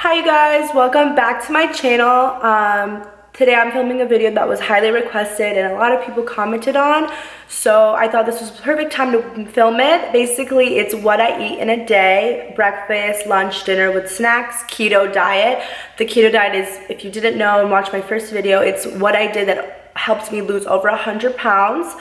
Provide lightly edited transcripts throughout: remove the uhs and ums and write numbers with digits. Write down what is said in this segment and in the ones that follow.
Hi you guys, welcome back to my channel. Today I'm filming a video that was highly requested and a lot of people commented on, so I thought this was the perfect time to film it. Basically, it's what I eat in a day: breakfast, lunch, dinner with snacks, keto diet. The keto diet is, if you didn't know and watch my first video, it's what I did that helps me lose over 100 pounds.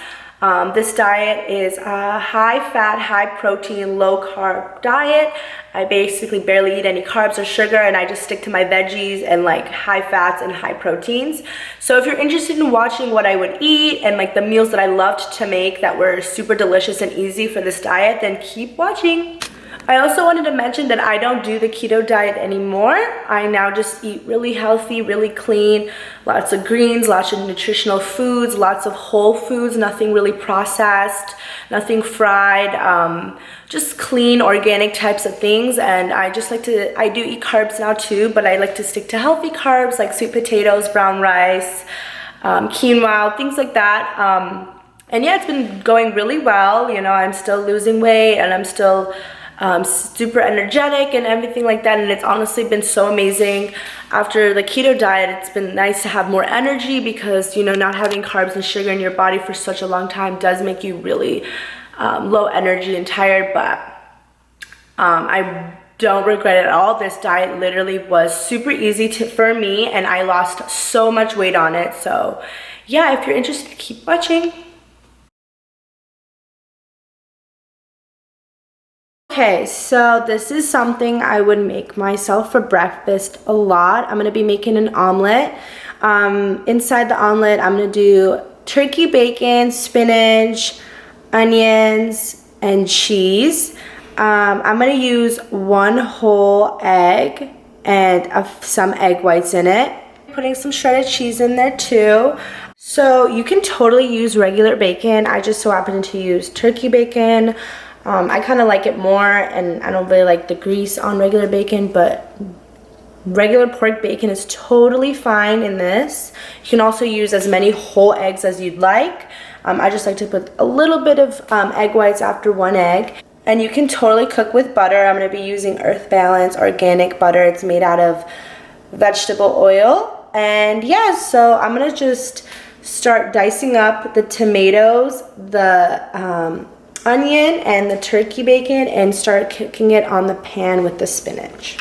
This diet is a high fat, high protein, low carb diet. I basically barely eat any carbs or sugar, and I just stick to my veggies and like high fats and high proteins. So if you're interested in watching what I would eat and like the meals that I loved to make that were super delicious and easy for this diet, then keep watching. I also wanted to mention that I don't do the keto diet anymore. I now just eat really healthy, really clean, lots of greens, lots of nutritional foods, lots of whole foods, nothing really processed, nothing fried, just clean, organic types of things. And I just like to, I do eat carbs now too, but I like to stick to healthy carbs like sweet potatoes, brown rice, quinoa, things like that. And yeah, it's been going really well. You know, I'm still losing weight and I'm still super energetic and everything like that, and it's honestly been so amazing. After the keto diet, it's been nice to have more energy because, you know, not having carbs and sugar in your body for such a long time does make you really low energy and tired, but I don't regret it at all. This diet literally was super easy for me, and I lost so much weight on it. So yeah, if you're interested, keep watching. Okay, so this is something I would make myself for breakfast a lot. I'm gonna be making an omelet. Inside the omelet, I'm gonna do turkey bacon, spinach, onions, and cheese. I'm gonna use one whole egg and some egg whites in it. Putting some shredded cheese in there too. So you can totally use regular bacon. I just so happen to use turkey bacon. I kind of like it more, and I don't really like the grease on regular bacon, but regular pork bacon is totally fine in this. You can also use as many whole eggs as you'd like. I just like to put a little bit of egg whites after one egg. And you can totally cook with butter. I'm going to be using Earth Balance organic butter. It's made out of vegetable oil. And yeah, so I'm going to just start dicing up the tomatoes, the onion and the turkey bacon, and start cooking it on the pan with the spinach.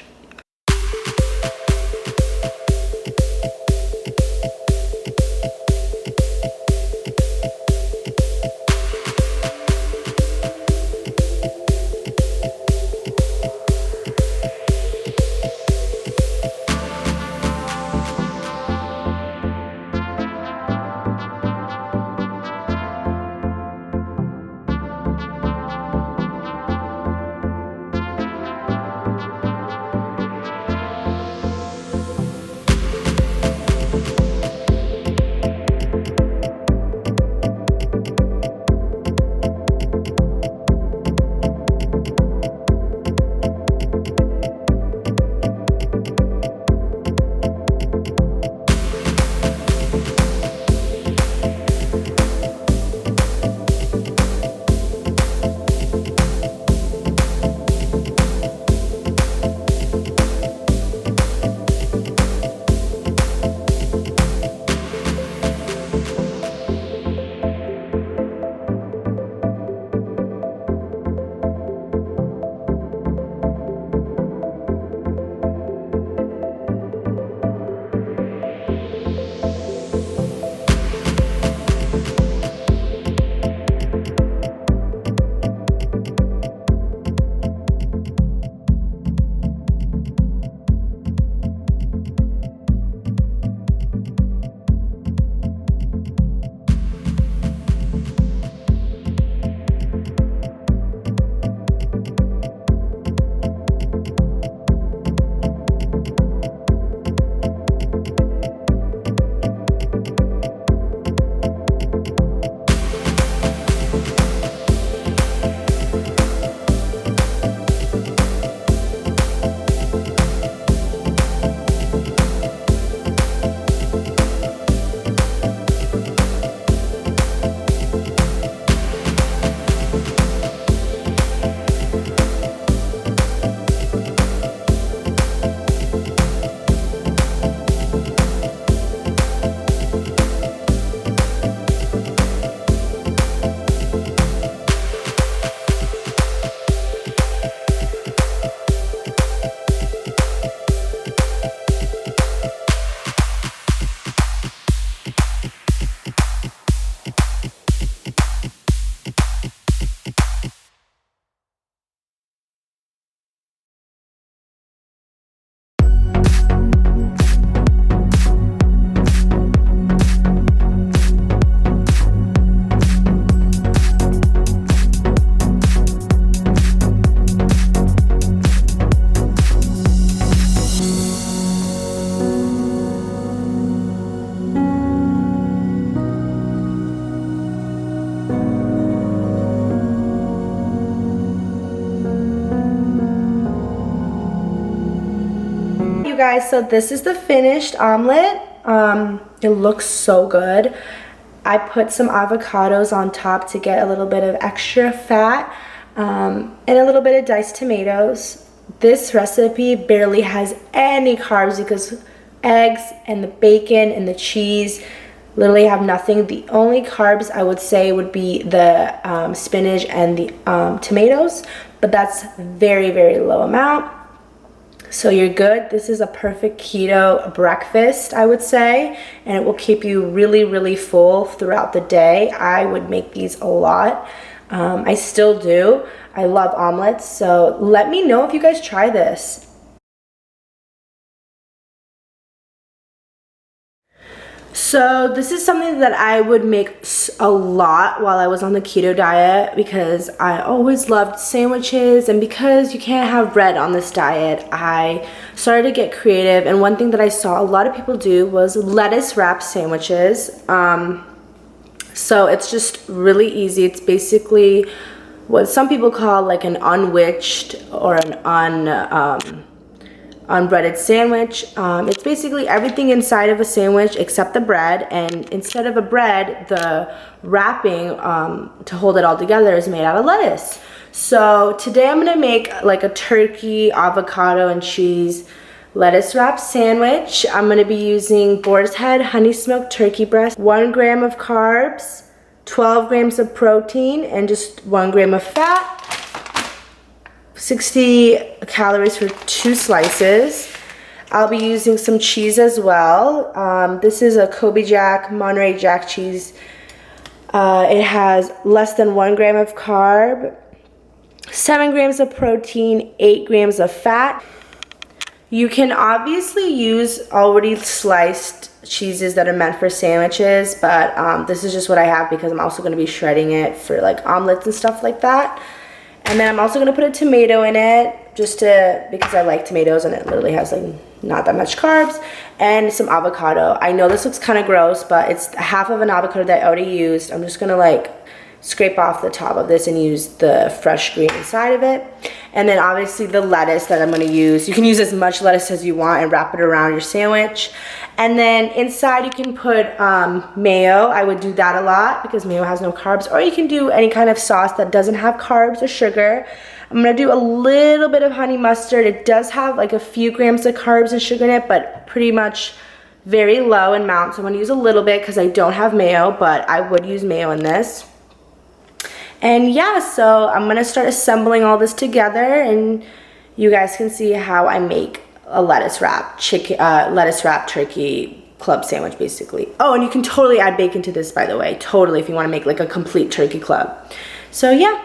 you guys, so this is the finished omelet. It looks so good. I put some avocados on top to get a little bit of extra fat, and a little bit of diced tomatoes. This recipe barely has any carbs because eggs and the bacon and the cheese literally have nothing. The only carbs I would say would be the spinach and the tomatoes, but that's very, very low amount. So you're good. This is a perfect keto breakfast, I would say, and it will keep you really, really full throughout the day. I would make these a lot. I still do. I love omelets, so let me know if you guys try this. So this is something that I would make a lot while I was on the keto diet because I always loved sandwiches, and because you can't have bread on this diet, I started to get creative, and one thing that I saw a lot of people do was lettuce wrap sandwiches. So it's just really easy. It's basically what some people call like an unwitched or an unbreaded sandwich. It's basically everything inside of a sandwich except the bread, and instead of a bread, the wrapping to hold it all together is made out of lettuce. So today I'm gonna make like a turkey, avocado, and cheese lettuce wrap sandwich. I'm gonna be using boar's head honey smoked turkey breast, 1 gram of carbs, 12 grams of protein, and just 1 gram of fat. 60 calories for 2 slices. I'll be using some cheese as well. This is a Kobe Jack, Monterey Jack cheese. It has less than 1 gram of carb, 7 grams of protein, 8 grams of fat. You can obviously use already sliced cheeses that are meant for sandwiches, but this is just what I have because I'm also going to be shredding it for like omelets and stuff like that. And then I'm also gonna put a tomato in it because I like tomatoes and it literally has like not that much carbs, and some avocado. I know this looks kind of gross, but it's half of an avocado that I already used. I'm just gonna like scrape off the top of this and use the fresh green inside of it. And then obviously the lettuce that I'm gonna use. You can use as much lettuce as you want and wrap it around your sandwich. And then inside you can put mayo. I would do that a lot because mayo has no carbs. Or you can do any kind of sauce that doesn't have carbs or sugar. I'm gonna do a little bit of honey mustard. It does have like a few grams of carbs and sugar in it, but pretty much very low in amount. So I'm gonna use a little bit because I don't have mayo, but I would use mayo in this. And yeah, so I'm gonna start assembling all this together, and you guys can see how I make a lettuce wrap turkey club sandwich basically. Oh, and you can totally add bacon to this, by the way, totally, if you want to make like a complete turkey club. So yeah.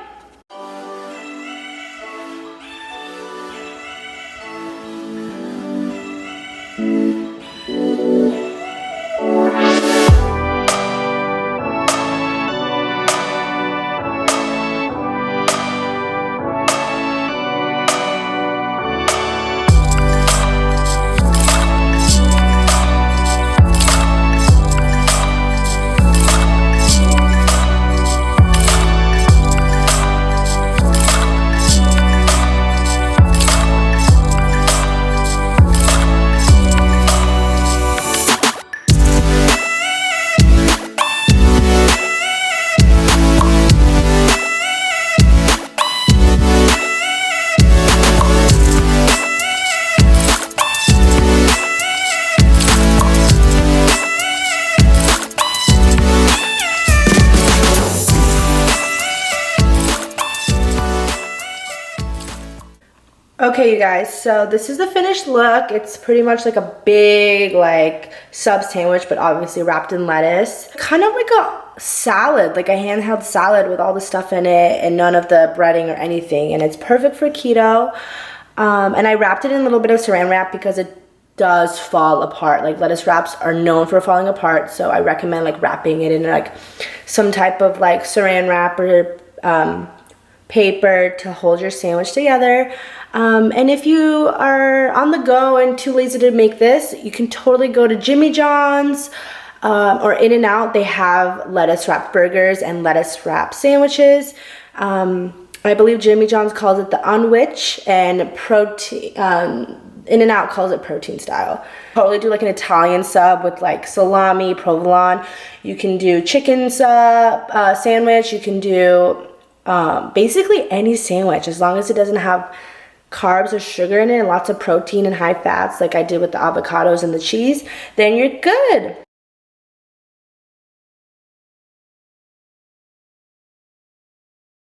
Okay, you guys, so this is the finished look. It's pretty much like a big like sub sandwich, but obviously wrapped in lettuce. Kind of like a salad, like a handheld salad with all the stuff in it and none of the breading or anything. And it's perfect for keto. And I wrapped it in a little bit of saran wrap because it does fall apart. Like lettuce wraps are known for falling apart, so I recommend like wrapping it in like some type of like saran wrap or paper to hold your sandwich together. And if you are on the go and too lazy to make this, you can totally go to Jimmy John's or In-N-Out. They have lettuce wrapped burgers and lettuce wrapped sandwiches. I believe Jimmy John's calls it the Unwich, and In-N-Out calls it protein style. Totally do like an Italian sub with like salami, provolone. You can do chicken sub sandwich. You can do basically any sandwich as long as it doesn't have carbs or sugar in it and lots of protein and high fats like I did with the avocados and the cheese, then you're good.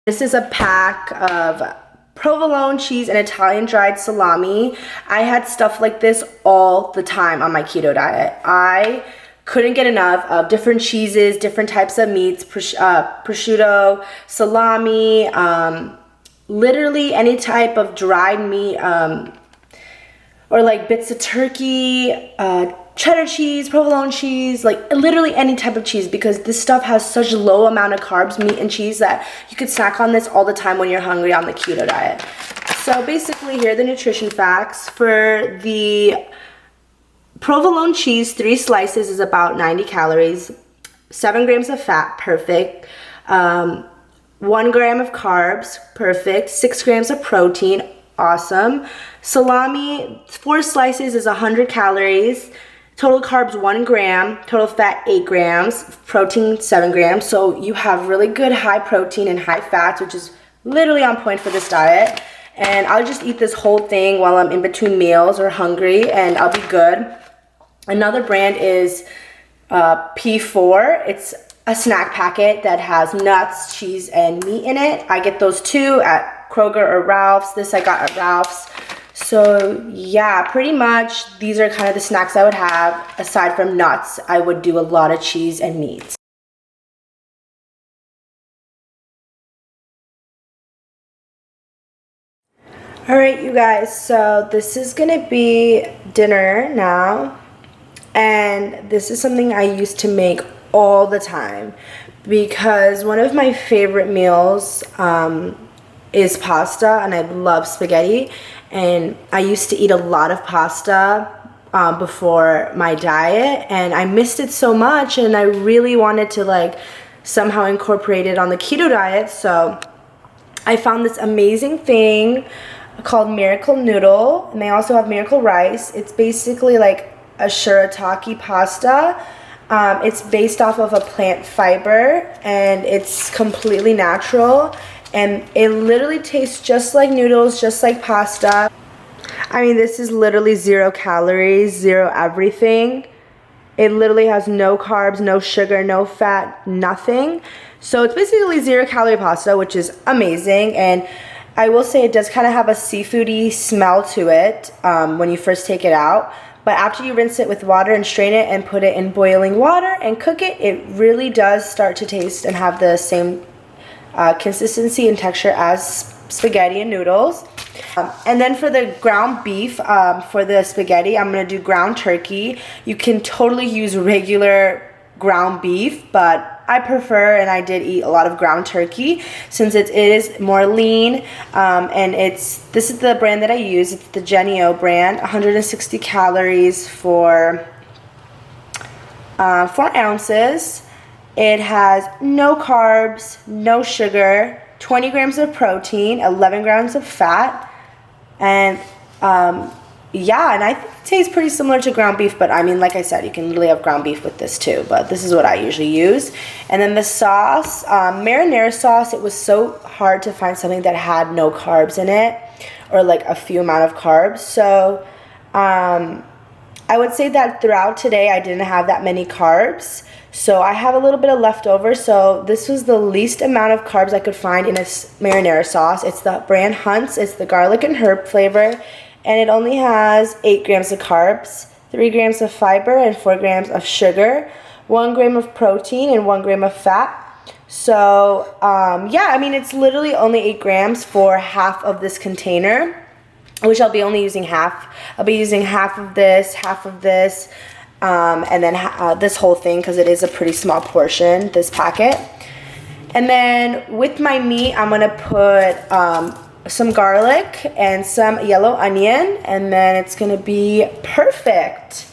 This is a pack of provolone cheese and Italian dried salami. I had stuff like this all the time on my keto diet. I couldn't get enough of different cheeses, different types of meats, prosciutto, salami, literally any type of dried meat, or like bits of turkey, cheddar cheese, provolone cheese, like literally any type of cheese, because this stuff has such low amount of carbs, meat and cheese, that you could snack on this all the time when you're hungry on the keto diet. So basically here are the nutrition facts. For the provolone cheese, 3 slices is about 90 calories, 7 grams of fat, perfect, 1 gram of carbs, perfect, 6 grams of protein, awesome. Salami, 4 slices is 100 calories, total carbs 1 gram, total fat 8 grams, protein 7 grams. So you have really good high protein and high fats, which is literally on point for this diet. And I'll just eat this whole thing while I'm in between meals or hungry, and I'll be good. Another brand is P4. It's a snack packet that has nuts, cheese, and meat in it. I get those too at Kroger or Ralph's. This I got at Ralph's. So yeah, pretty much these are kind of the snacks I would have. Aside from nuts, I would do a lot of cheese and meats. All right, you guys, so this is gonna be dinner now. And this is something I used to make all the time because one of my favorite meals is pasta, and I love spaghetti, and I used to eat a lot of pasta before my diet, and I missed it so much, and I really wanted to like somehow incorporate it on the keto diet. So I found this amazing thing called Miracle Noodle, and they also have Miracle Rice. It's basically like a shirataki pasta. It's based off of a plant fiber, and it's completely natural, and it literally tastes just like noodles, just like pasta. I mean, this is literally 0 calories, 0 everything. It literally has no carbs, no sugar, no fat, nothing. So it's basically 0 calorie pasta, which is amazing. And I will say it does kind of have a seafoody smell to it when you first take it out. But after you rinse it with water and strain it and put it in boiling water and cook it, it really does start to taste and have the same consistency and texture as spaghetti and noodles. And then for the ground beef, for the spaghetti, I'm going to do ground turkey. You can totally use regular ground beef, but I prefer, and I did eat a lot of ground turkey since it is more lean, and this is the brand that I use. It's the Genio brand. 160 calories for 4 ounces. It has no carbs, no sugar, 20 grams of protein, 11 grams of fat, and yeah, and I think it tastes pretty similar to ground beef, but I mean, like I said, you can literally have ground beef with this too, but this is what I usually use. And then the sauce, marinara sauce, it was so hard to find something that had no carbs in it, or like a few amount of carbs. So I would say that throughout today, I didn't have that many carbs. So I have a little bit of leftover. So this was the least amount of carbs I could find in a marinara sauce. It's the brand Hunt's. It's the garlic and herb flavor. And it only has 8 grams of carbs, 3 grams of fiber, and 4 grams of sugar, 1 gram of protein, and 1 gram of fat. So, yeah, I mean, it's literally only 8 grams for half of this container, which I'll be only using half. I'll be using half of this, and then this whole thing, because it is a pretty small portion, this packet. And then with my meat, I'm going to put some garlic and some yellow onion, and then it's gonna be perfect.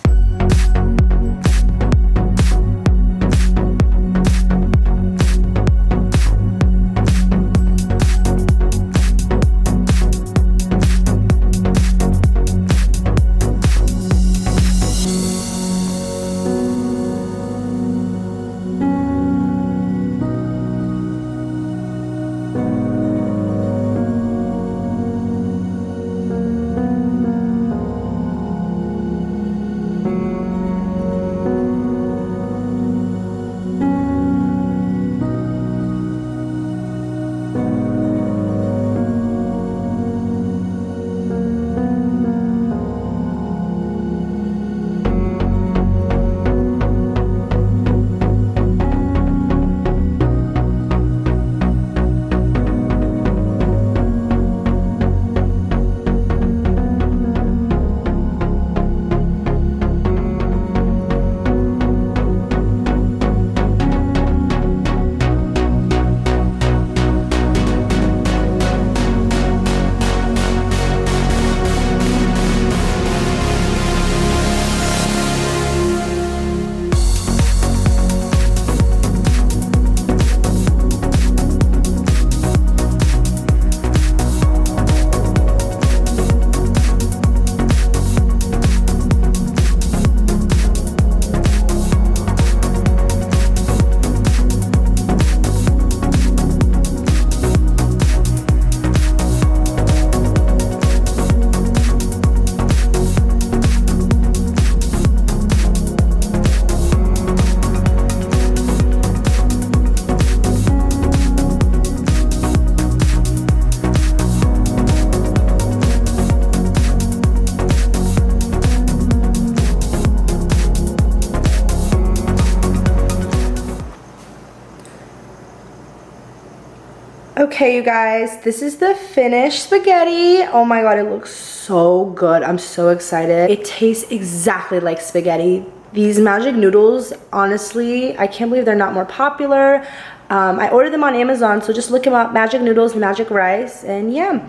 Okay, you guys, this is the finished spaghetti. Oh my god, it looks so good. I'm so excited. It tastes exactly like spaghetti. These magic noodles, honestly, I can't believe they're not more popular. I ordered them on Amazon, so just look them up, magic noodles, magic rice, and yeah.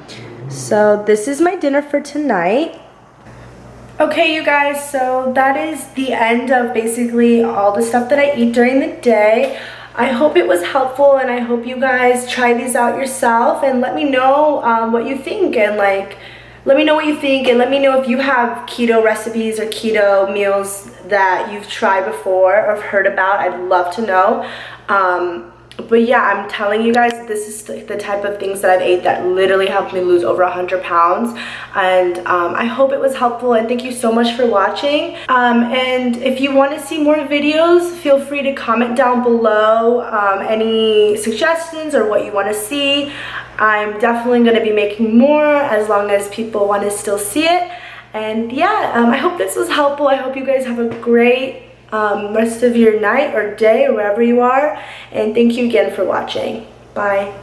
So this is my dinner for tonight. Okay, you guys, so that is the end of basically all the stuff that I eat during the day. I hope it was helpful, and I hope you guys try these out yourself and let me know what you think, and like, let me know what you think, and let me know if you have keto recipes or keto meals that you've tried before or have heard about. I'd love to know. But yeah, I'm telling you guys, this is the type of things that I've ate that literally helped me lose over 100 pounds. And I hope it was helpful, and thank you so much for watching. And if you want to see more videos, feel free to comment down below any suggestions or what you want to see. I'm definitely going to be making more as long as people want to still see it. And yeah, I hope this was helpful. I hope you guys have a great rest of your night or day or wherever you are, and thank you again for watching. Bye.